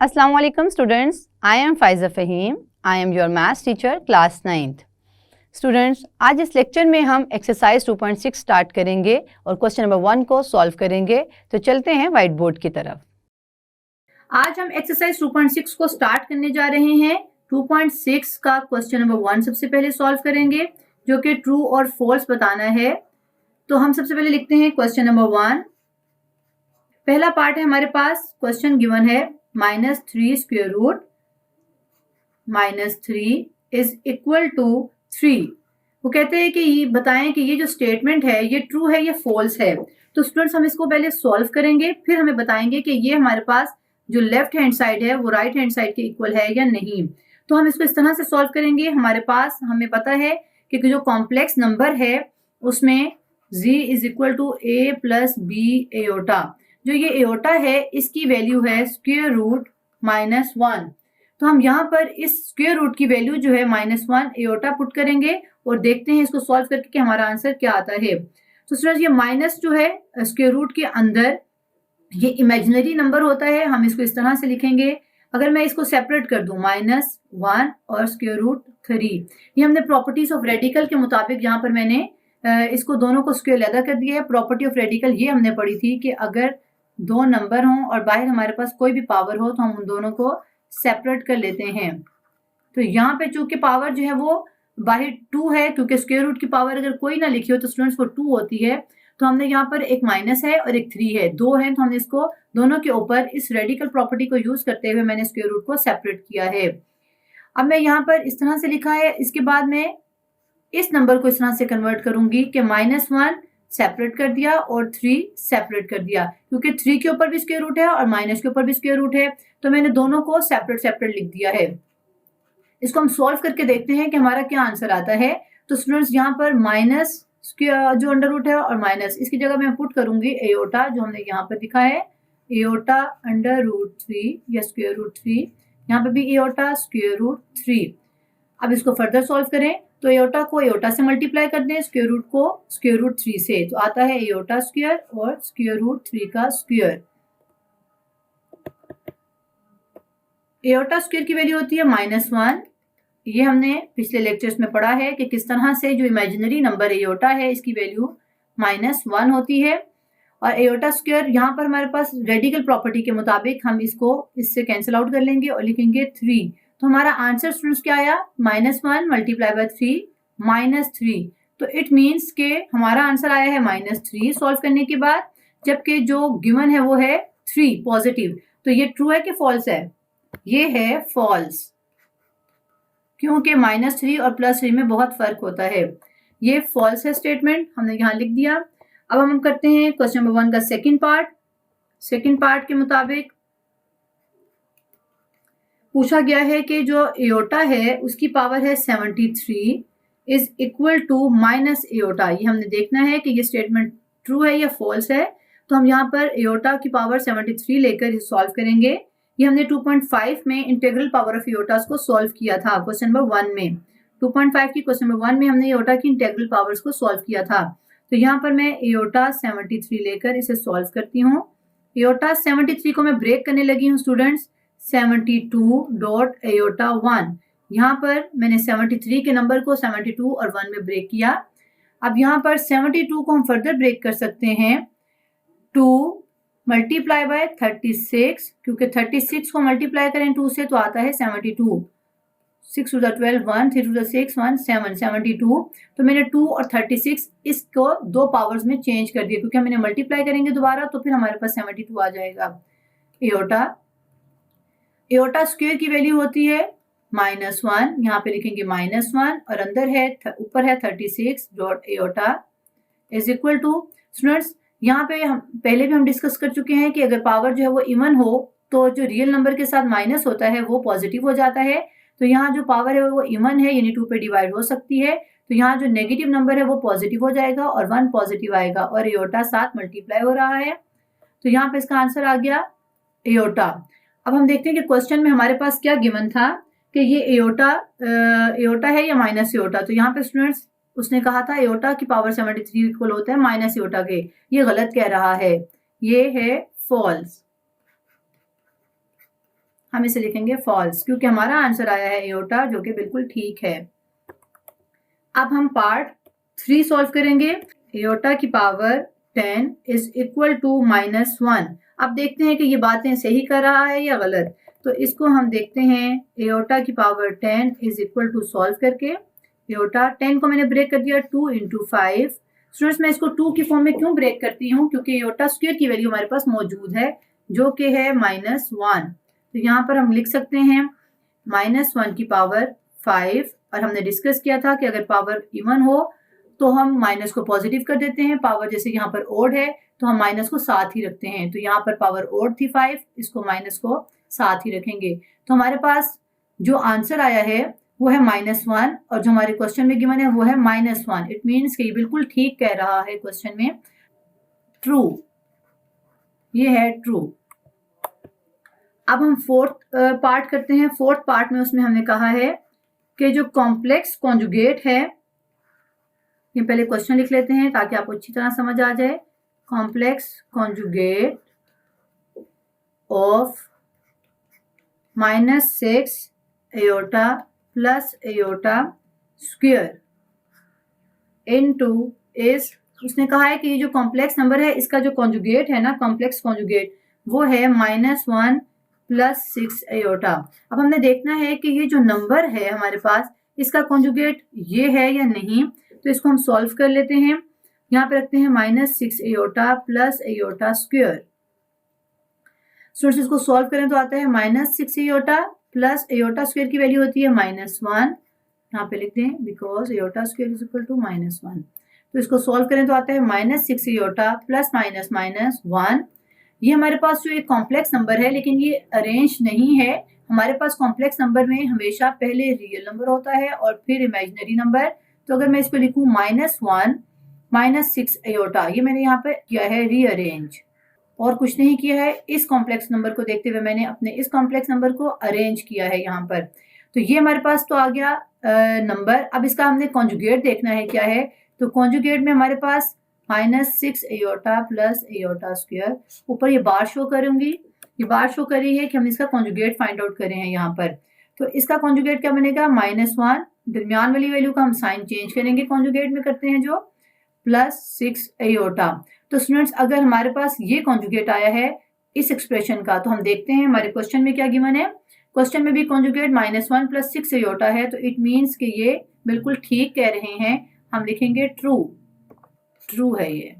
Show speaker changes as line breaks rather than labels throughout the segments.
Assalamu alaikum students, I am Faiza Fahim. I am your maths teacher class 9th. Students, आज इस lecture में हम exercise 2.6 start करेंगे और क्वेश्चन नंबर 1 को सॉल्व करेंगे। तो चलते हैं व्हाइट बोर्ड की तरफ। आज हम एक्सरसाइज 2.6 को स्टार्ट करने जा रहे हैं। 2.6 का क्वेश्चन नंबर 1 सबसे पहले सॉल्व करेंगे, जो कि ट्रू और फॉल्स बताना है। तो हम सबसे पहले लिखते हैं क्वेश्चन नंबर 1। पहला पार्ट है हमारे पास, क्वेश्चन गिवन है -3 square root -3 is equal to 3। वो कहते हैं कि ये बताएं कि ये जो स्टेटमेंट है ये ट्रू है या फॉल्स है। तो स्टूडेंट्स हम इसको पहले सॉल्व करेंगे, फिर हमें बताएंगे कि ये हमारे पास जो लेफ्ट हैंड साइड है वो राइट हैंड साइड के इक्वल है या नहीं। तो हम इसको इस तरह से सॉल्व करेंगे। हमारे पास हमें पता है कि जो कॉम्प्लेक्स नंबर है उसमें z is equal to a plus B iota. जो ये एओटा है इसकी वैल्यू है स्क्वायर रूट -1। तो हम यहाँ पर इस स्क्वायर रूट की वैल्यू जो है -1 एओटा पुट करेंगे और देखते हैं इसको सॉल्व करके कि हमारा आंसर क्या आता है। तो स्टूडेंट्स ये माइनस जो है स्क्वायर रूट के अंदर ये इमेजिनरी नंबर होता है, हम इसको इस तरह से लिखेंगे। अगर मैं इसको सेपरेट कर दूं -1 और स्क्वायर रूट 3, ये हमने प्रॉपर्टीज ऑफ रेडिकल के मुताबिक यहाँ पर मैंने इसको दोनों को स्क्वायर अलग कर दिया है। प्रॉपर्टी ऑफ रेडिकल ये हमने पढ़ी थी कि अगर दो नंबर हों और बाहर हमारे पास कोई भी पावर हो तो हम उन दोनों को सेपरेट कर लेते हैं। तो यहाँ पे चूंकि पावर जो है वो बाहर 2 है, क्योंकि स्क्वायर रूट की पावर अगर कोई ना लिखी हो तो स्टूडेंट्स वो 2 होती है। तो हमने यहाँ पर एक माइनस है और एक 3 है, 2 है, तो हमने इसको दोनों के ऊपर इस रेडिकल प्रॉपर्टी को यूज करते हुए मैंने स्क्वायर रूट को सेपरेट किया है। अब मैं यहाँ पर इस तरह से लिखा है, इसके बाद में इस नंबर को इस तरह से कन्वर्ट करूंगी कि -1 सेपरेट कर दिया और 3 सेपरेट कर दिया, क्योंकि 3 के ऊपर भी स्क्वायर रूट है और माइनस के ऊपर भी स्क्वायर रूट है, तो मैंने दोनों को सेपरेट सेपरेट लिख दिया है। इसको हम सॉल्व करके देखते हैं कि हमारा क्या आंसर आता है। तो स्टूडेंट्स यहाँ पर माइनस जो अंडर रूट है और माइनस, इसकी जगह मैं पुट करूंगी एओटा, जो हमने यहाँ पर लिखा है एओटा अंडर रूट 3 या स्क्वायर रूट 3। यहाँ पर भी एओटा स्क्वायर रूट 3। अब इसको फर्दर सॉल्व करें तो एओटा को एओटा से मल्टीप्लाई कर दें, स्क्वायर रूट को स्क्वायर रूट 3 से, तो आता है एओटा स्क्वायर और स्क्वायर रूट 3 का स्क्वायर। एओटा स्क्वायर की वैल्यू होती है -1। ये हमने पिछले लेक्चर्स में पढ़ा है कि किस तरह से जो इमेजिनरी नंबर एओटा है इसकी वैल्यू -1 होती है। और एओटा स्क्वायर यहाँ पर हमारे पास रेडिकल प्रॉपर्टी के मुताबिक हम इसको इससे कैंसिल आउट कर लेंगे और लिखेंगे 3। तो हमारा आंसर स्टूडेंट्स क्या आया, -1 मल्टीप्लाई बाय 3 -3। तो इट मीन्स के हमारा आंसर आया है -3 सॉल्व करने के बाद, जबकि जो गिवन है वो है 3 पॉजिटिव। तो ये ट्रू है कि फॉल्स है? ये है फॉल्स, क्योंकि -3 और +3 में बहुत फर्क होता है। ये फॉल्स है स्टेटमेंट, हमने यहाँ लिख दिया। अब हम करते हैं क्वेश्चन नंबर 1 का सेकंड पार्ट। सेकंड पार्ट के मुताबिक पूछा गया है कि जो एओटा है उसकी पावर है 73 is equal to minus iota. ये हमने देखना है कि ये स्टेटमेंट ट्रू है या फॉल्स है। तो हम यहाँ पर एओटा की पावर 73 लेकर इसे सॉल्व करेंगे। ये हमने 2.5 में इंटीग्रल पावर ऑफ एओटास को सॉल्व किया था क्वेश्चन नंबर 1 में। 2.5 की क्वेश्चन नंबर 1 में हमने एओटा की इंटीग्रल पावर्स को सॉल्व किया था। तो यहाँ पर मैं एओटा 73 लेकर इसे सॉल्व करती हूँ। एओटा 73 को मैं ब्रेक करने लगी हूँ स्टूडेंट्स, 72 डॉट एओटा 1। यहाँ पर मैंने 73 के नंबर को 72 और 1 में ब्रेक किया। अब यहाँ पर 72 को हम फर्दर ब्रेक कर सकते हैं, 2 मल्टीप्लाई बाय 36, क्योंकि 36 को मल्टीप्लाई करें 2 से तो आता है 72। 6 to the 12 1, 3 to the 6 1 7, 72। तो मैंने 2 और 36 इसको दो पावर्स में चेंज कर दिया, क्योंकि हम इन्हें मल्टीप्लाई करेंगे दोबारा तो फिर हमारे पास 72 आ जाएगा। एओटा स्क्वायर की वैल्यू होती है -1, यहाँ पे लिखेंगे -1 और अंदर है ऊपर है 36 dot iota is equal to. Students यहाँ पे हम पहले भी हम डिस्कस कर चुके हैं कि अगर पावर जो है वो इवन हो तो जो रियल नंबर के साथ माइनस होता है वो पॉजिटिव हो जाता है। तो यहाँ जो पावर है वो इवन है, यानी 2 पे डिवाइड हो सकती है। तो यहाँ जो नेगेटिव नंबर है वो पॉजिटिव हो जाएगा और 1 पॉजिटिव आएगा और एओटा साथ मल्टीप्लाई हो रहा है। तो यहाँ पे इसका आंसर आ गया एओटा। अब हम देखते हैं कि क्वेश्चन में हमारे पास क्या गिवन था कि ये एओटा है या माइनस एओटा। तो यहाँ पे स्टूडेंट्स उसने कहा था एओटा की पावर 73 इक्वल होता है माइनस एओटा के। ये गलत कह रहा है, ये है फॉल्स। हम इसे लिखेंगे फॉल्स, क्योंकि हमारा आंसर आया है एयोटा, जो कि बिल्कुल ठीक है। अब हम पार्ट 3 सॉल्व करेंगे। एयोटा की पावर 10 इज इक्वल टू -1। अब देखते हैं कि ये बातें सही कर रहा है या गलत। तो इसको हम देखते हैं एयोटा की power 10 is equal to solve करके। एयोटा 10 को मैंने ब्रेक कर दिया 2 इंटू 5। स्टूडेंट्स, मैं इसको 2 की फॉर्म में क्यों ब्रेक करती हूँ, क्योंकि एयोटा स्क्वायर की वैल्यू हमारे पास मौजूद है जो कि है -1। तो यहाँ पर हम लिख सकते हैं -1 की पावर 5। और हमने डिस्कस किया था कि अगर पावर इवन हो तो हम माइनस को पॉजिटिव कर देते हैं। पावर जैसे यहाँ पर ओड है तो हम माइनस को साथ ही रखते हैं। तो यहाँ पर पावर ओड थी 5, इसको माइनस को साथ ही रखेंगे। तो हमारे पास जो आंसर आया है वो है -1, और जो हमारे क्वेश्चन में गिवन है वो है -1। इट मीन्स कि ये बिल्कुल ठीक कह रहा है क्वेश्चन में, ट्रू, ये है ट्रू। अब हम फोर्थ पार्ट करते हैं। फोर्थ पार्ट में उसमें हमने कहा है कि जो कॉम्प्लेक्स कॉन्जुगेट है, ये पहले क्वेश्चन लिख लेते हैं ताकि आपको अच्छी तरह समझ आ जाए। Complex conjugate of -6 iota plus iota square into is, उसने कहा है कि ये जो कॉम्प्लेक्स नंबर है इसका जो कॉन्जुगेट है ना, कॉम्प्लेक्स कॉन्जुगेट, वो है -1 प्लस 6 एयोटा। अब हमने देखना है कि ये जो नंबर है हमारे पास, इसका कॉन्जुगेट ये है या नहीं। तो इसको हम सॉल्व कर लेते हैं। यहाँ पे रखते हैं -6 iota plus iota square. Students, इसको सॉल्व करें तो आता है -6 एयोटा प्लस एयोटा स्क्वायर की वैल्यू होती है -1। यहाँ पे लिखते हैं because iota square is equal to -1। तो इसको सॉल्व करें तो आता है -6 एयोटा प्लस -1। ये हमारे पास जो एक कॉम्प्लेक्स नंबर है, लेकिन ये अरेंज नहीं है। हमारे पास कॉम्प्लेक्स नंबर में हमेशा पहले रियल नंबर होता है और फिर इमेजिनरी नंबर। तो अगर मैं इसको लिखूं -1 -6 एयोटा, ये मैंने यहाँ पे किया है रीअरेंज, और कुछ नहीं किया है। इस कॉम्प्लेक्स नंबर को देखते हुए मैंने अपने इस कॉम्प्लेक्स नंबर को अरेंज किया है यहाँ पर। तो ये हमारे पास तो आ गया नंबर। अब इसका हमने कॉन्जुगेट देखना है क्या है। तो कॉन्जुगेट में हमारे पास -6 एयोटा प्लस एयोटा स्क्वायर, ऊपर ये बार शो करूंगी, ये बार शो करी है कि हम इसका कॉन्जुगेट फाइंड आउट करें हैं यहाँ पर। तो इसका कॉन्जुगेट क्या बनेगा, -1, दरमियान वाली वैल्यू का हम साइन चेंज करेंगे, कॉन्जुगेट में करते हैं जो, प्लस 6 एयोटा। तो स्टूडेंट्स, अगर हमारे पास ये कॉन्जुगेट आया है इस एक्सप्रेशन का, तो हम देखते हैं हमारे क्वेश्चन में क्या गिवन है। क्वेश्चन में भी कॉन्जुगेट -1 प्लस 6 एयोटा है, तो इट मीन्स कि ये बिल्कुल ठीक कह रहे हैं। हम लिखेंगे ट्रू, ट्रू है ये।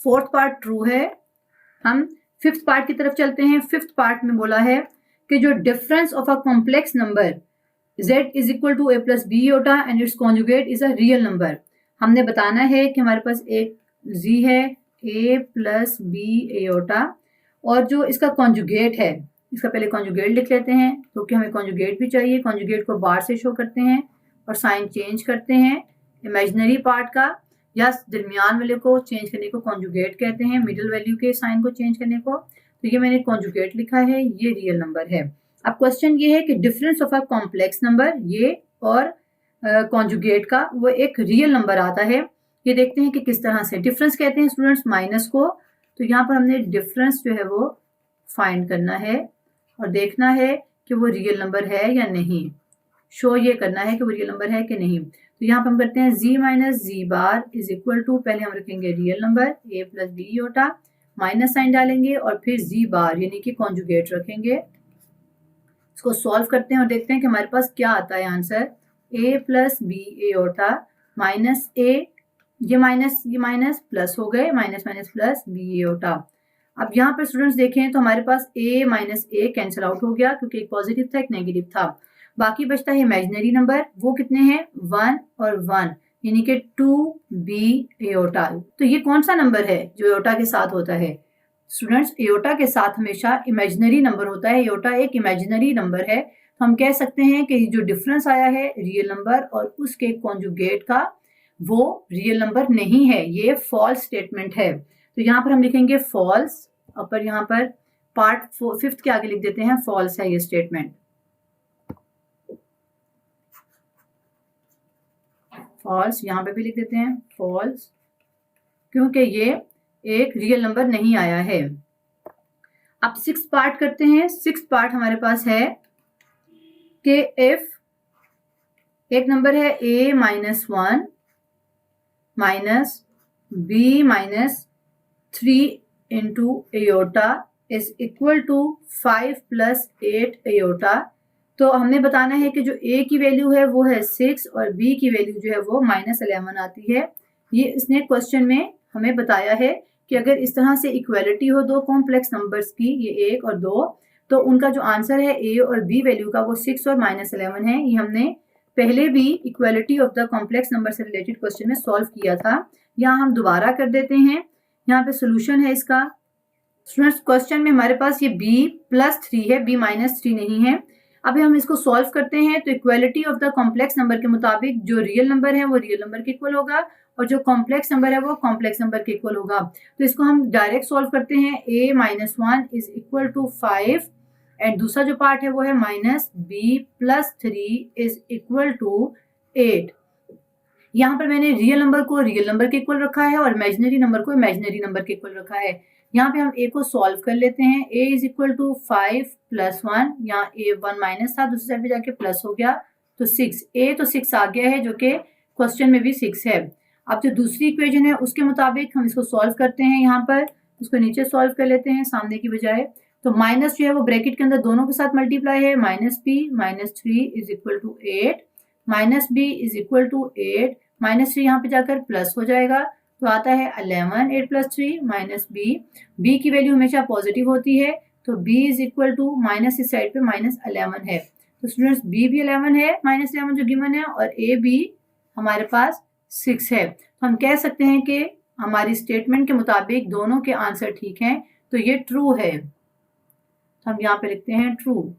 फोर्थ पार्ट ट्रू है। हम फिफ्थ पार्ट की तरफ चलते हैं। फिफ्थ पार्ट में बोला है कि जो difference of a complex number z is equal to a plus b iota and its conjugate is a real number. हमने बताना है कि हमारे पास एक z है a प्लस बी एयोटा, और जो इसका कॉन्जुगेट है, इसका पहले कॉन्जुगेट लिख लेते हैं क्योंकि हमें कॉन्जुगेट भी चाहिए। कॉन्जुगेट को बार से शो करते हैं और साइन चेंज करते हैं। इमेजिनरी पार्ट का या दरमियान वाले को चेंज करने को कॉन्जुगेट कहते हैं, मिडिल वैल्यू के साइन को चेंज करने को। तो ये मैंने कॉन्जुगेट लिखा है, ये रियल नंबर है। अब क्वेश्चन ये है कि difference of a complex number, ये और कॉन्जुगेट का वो एक रियल नंबर आता है। ये देखते हैं कि किस तरह से। डिफरेंस कहते हैं स्टूडेंट्स माइनस को। तो यहाँ पर हमने डिफरेंस जो है वो फाइंड करना है और देखना है कि वो रियल नंबर है या नहीं, शो ये करना है कि वो रियल नंबर है कि नहीं। तो यहाँ पर हम करते हैं z minus z bar is equal to, पहले हम रखेंगे real number a plus b iota, minus sign डालेंगे और फिर z बार यानी कि कॉन्जुगेट रखेंगे। इसको सॉल्व करते हैं और देखते हैं कि हमारे पास क्या आता है answer. a plus b iota minus a, ये माइनस प्लस हो गए, minus minus plus b iota. अब यहाँ पर स्टूडेंट्स देखें तो हमारे पास a minus a cancel out हो गया क्योंकि एक पॉजिटिव था एक नेगेटिव था। बाकी बचता है इमेजिनरी नंबर, वो कितने हैं 1 और 1 यानी कि 2b एयोटा। तो ये कौन सा नंबर है जो एयोटा के साथ होता है स्टूडेंट्स? एयोटा के साथ हमेशा इमेजिनरी नंबर होता है। एयोटा एक इमेजिनरी नंबर है, तो हम कह सकते हैं कि जो डिफरेंस आया है रियल नंबर और उसके कॉन्जुगेट का, वो रियल नंबर नहीं है, ये फॉल्स स्टेटमेंट है। तो यहाँ पर हम लिखेंगे फॉल्स, और पर यहाँ पर पार्ट फिफ्थ के आगे लिख देते हैं फॉल्स है ये स्टेटमेंट। फॉल्स, यहाँ पे भी लिख देते हैं फॉल्स, क्योंकि ये एक रियल नंबर नहीं आया है। अब 6 पार्ट करते हैं। 6 पार्ट हमारे पास है कि इफ एक नंबर है a minus 1 minus b minus 3 into iota is equal to 5 plus 8 iota. तो हमने बताना है कि जो a की वैल्यू है वो है 6 और b की वैल्यू जो है वो -11 आती है। ये इसने क्वेश्चन में हमें बताया है कि अगर इस तरह से इक्वालिटी हो दो कॉम्प्लेक्स नंबर्स की, ये 1 और 2, तो उनका जो आंसर है a और b वैल्यू का वो 6 और -11 है। ये हमने पहले भी equality of the complex number से रिलेटेड क्वेश्चन में सॉल्व किया था। यहाँ हम दोबारा कर देते हैं। यहाँ पे सोल्यूशन है इसका। स्टूडेंट्स क्वेश्चन में हमारे पास ये b प्लस 3 है, b माइनस 3 नहीं है। अभी हम इसको सॉल्व करते हैं तो equality of the complex number के मुताबिक जो रियल नंबर है वो रियल नंबर के इक्वल होगा और जो कॉम्प्लेक्स नंबर है वो कॉम्प्लेक्स नंबर के इक्वल होगा। तो इसको हम डायरेक्ट सॉल्व करते हैं। a minus 1 is equal to 5 and दूसरा जो पार्ट है वो है minus b plus 3 is equal to 8। यहाँ पर मैंने रियल नंबर को रियल नंबर के इक्वल रखा है और इमेजिनरी नंबर को इमेजिनरी नंबर के इक्वल रखा है। यहाँ पे हम a को सॉल्व कर लेते हैं। a is equal to 5 plus 1, यहाँ a 1 माइनस था, दूसरी साइड पे जाके प्लस हो गया तो 6। a तो 6 आ गया है जो कि क्वेश्चन में भी 6 है। अब जो दूसरी इक्वेशन है उसके मुताबिक हम इसको सॉल्व करते हैं। यहाँ पर उसको नीचे सॉल्व कर लेते हैं सामने की बजाय। तो माइनस जो है वो ब्रैकेट के अंदर दोनों के साथ मल्टीप्लाई है। Minus b minus 3 is equal to 8 minus b is equal to 8 minus 3 यहाँ पे जाकर प्लस हो जाएगा तो आता है 11। 8 प्लस 3 माइनस b की वैल्यू हमेशा पॉजिटिव होती है तो b is equal to minus इस साइड पे -11 है। तो स्टूडेंट्स b भी 11 है, -11 जो गिवन है, और a भी हमारे पास 6 है। तो हम कह सकते हैं कि हमारी स्टेटमेंट के मुताबिक दोनों के आंसर ठीक हैं, तो ये ट्रू है। तो हम यहाँ पे लिखते हैं ट्रू,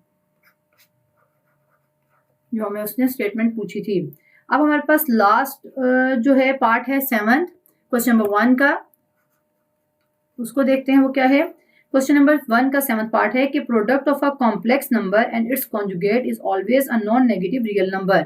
जो हमें उसने स्टेटमेंट पूछी थी। अब हमारे पास लास्ट जो है पार्ट है 7th क्वेश्चन नंबर 1 का, उसको देखते हैं वो क्या है। क्वेश्चन नंबर 1 का 7th पार्ट है कि product of a complex number and its conjugate is always a non negative real number.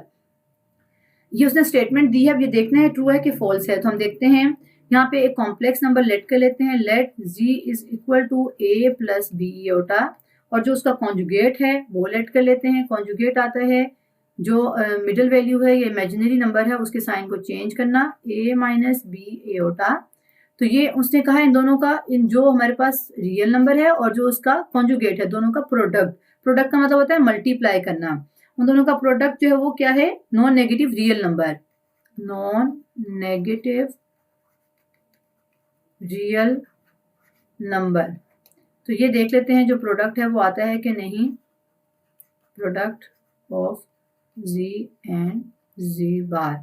ये उसने स्टेटमेंट दी है। अब ये देखना है ट्रू है कि फॉल्स है। तो हम देखते हैं, यहाँ पे एक कॉम्प्लेक्स नंबर लेट कर लेते हैं। Let g is equal to a plus b iota, और जो उसका कॉन्जुगेट है वो लेट कर लेते हैं। कॉन्जुगेट आता है जो मिडिल वैल्यू है, ये इमेजिनरी नंबर है, उसके साइन को चेंज करना, a माइनस बी एयोटा। तो ये उसने कहा इन दोनों का, इन जो हमारे पास रियल नंबर है और जो उसका कॉन्जुगेट है, दोनों का प्रोडक्ट। प्रोडक्ट का मतलब होता है मल्टीप्लाई करना। उन दोनों का प्रोडक्ट जो है वो क्या है, non negative real number, non negative real number. तो ये देख लेते हैं जो प्रोडक्ट है वो आता है कि नहीं। Product of z and z bar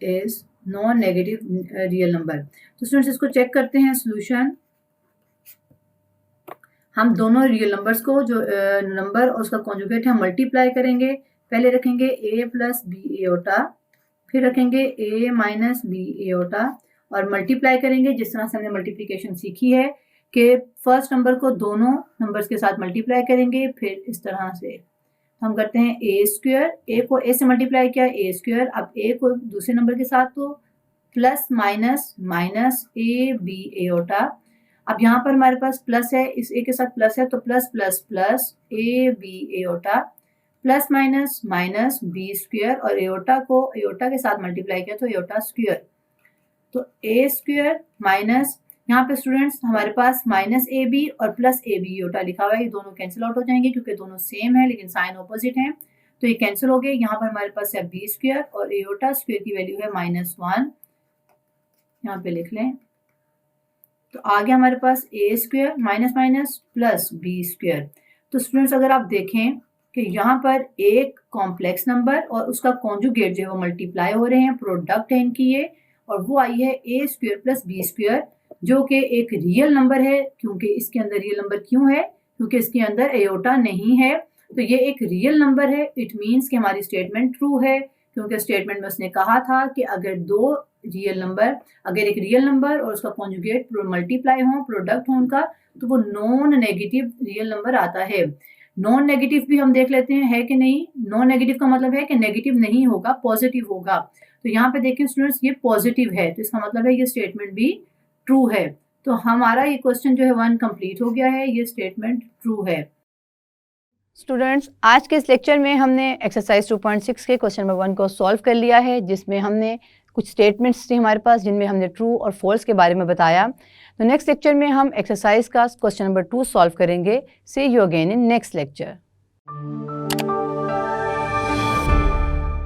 is non negative real number. तो स्टूडेंट्स इसको चेक करते हैं सोल्यूशन। हम दोनों रियल नंबर्स को, जो नंबर और उसका कॉन्जुगेट है, मल्टीप्लाई करेंगे। पहले रखेंगे a प्लस बी एयोटा, फिर रखेंगे a माइनस बी एयोटा और मल्टीप्लाई करेंगे जिस तरह से हमने मल्टीप्लिकेशन सीखी है कि फर्स्ट नंबर को दोनों नंबर्स के साथ मल्टीप्लाई करेंगे, फिर इस तरह से हम करते हैं ए स्क्वायर। ए को ए से मल्टीप्लाई किया, ए स्क्वायर। अब ए को दूसरे नंबर के साथ तो plus minus minus a b iota. अब यहाँ पर हमारे पास प्लस है, इस ए के साथ प्लस है तो plus plus plus a b iota, plus minus minus b square, और एयोटा को एयोटा के साथ मल्टीप्लाई किया तो एयोटा स्क्वायर। तो ए स्क्वायर माइनस, यहाँ पे स्टूडेंट्स हमारे पास माइनस ए बी और प्लस ए बी एयोटा लिखा हुआ है, ये दोनों कैंसिल आउट हो जाएंगे क्योंकि दोनों सेम है लेकिन साइन ऑपोजिट है, तो ये कैंसिल हो गए। यहाँ पर हमारे पास है बी स्क्वायर और एयोटा स्क्वायर की वैल्यू है -1, यहाँ पे लिख लें। तो आगे हमारे पास A square minus minus plus B square. तो स्टूडेंट्स अगर आप देखें कि यहाँ पर एक कॉम्प्लेक्स नंबर और उसका कॉन्जुगेट जो है वो मल्टीप्लाई हो रहे हैं, प्रोडक्ट है इनकी ये, और वो आई है ए स्क्वायर प्लस बी स्क्वायर, जो कि एक रियल नंबर है। क्योंकि इसके अंदर रियल नंबर क्यों है, क्योंकि इसके अंदर एयोटा नहीं है, तो ये एक रियल नंबर है। इट मीन्स कि हमारी स्टेटमेंट ट्रू है, क्योंकि स्टेटमेंट में उसने कहा था कि अगर दो रियल नंबर, अगर एक रियल नंबर और उसका कॉन्जुगेट मल्टीप्लाई हो, प्रोडक्ट हो उनका, तो वो नॉन नेगेटिव रियल नंबर आता है। नॉन नेगेटिव भी हम देख लेते हैं है कि नहीं। नॉन नेगेटिव का मतलब है कि नेगेटिव नहीं होगा, पॉजिटिव होगा। तो यहाँ पे देखें स्टूडेंट्स, ये पॉजिटिव है, तो इसका मतलब है ये स्टेटमेंट भी ट्रू है। तो हमारा ये क्वेश्चन जो है 1 कंप्लीट हो गया है, ये स्टेटमेंट ट्रू है।
स्टूडेंट्स, आज के इस लेक्चर में हमने एक्सरसाइज 2.6 के क्वेश्चन नंबर 1 को सॉल्व कर लिया है, जिसमें हमने कुछ स्टेटमेंट्स थी हमारे पास जिनमें हमने ट्रू और फॉल्स के बारे में बताया। तो नेक्स्ट लेक्चर में हम एक्सरसाइज का क्वेश्चन नंबर 2 सॉल्व करेंगे। See you again in next lecture.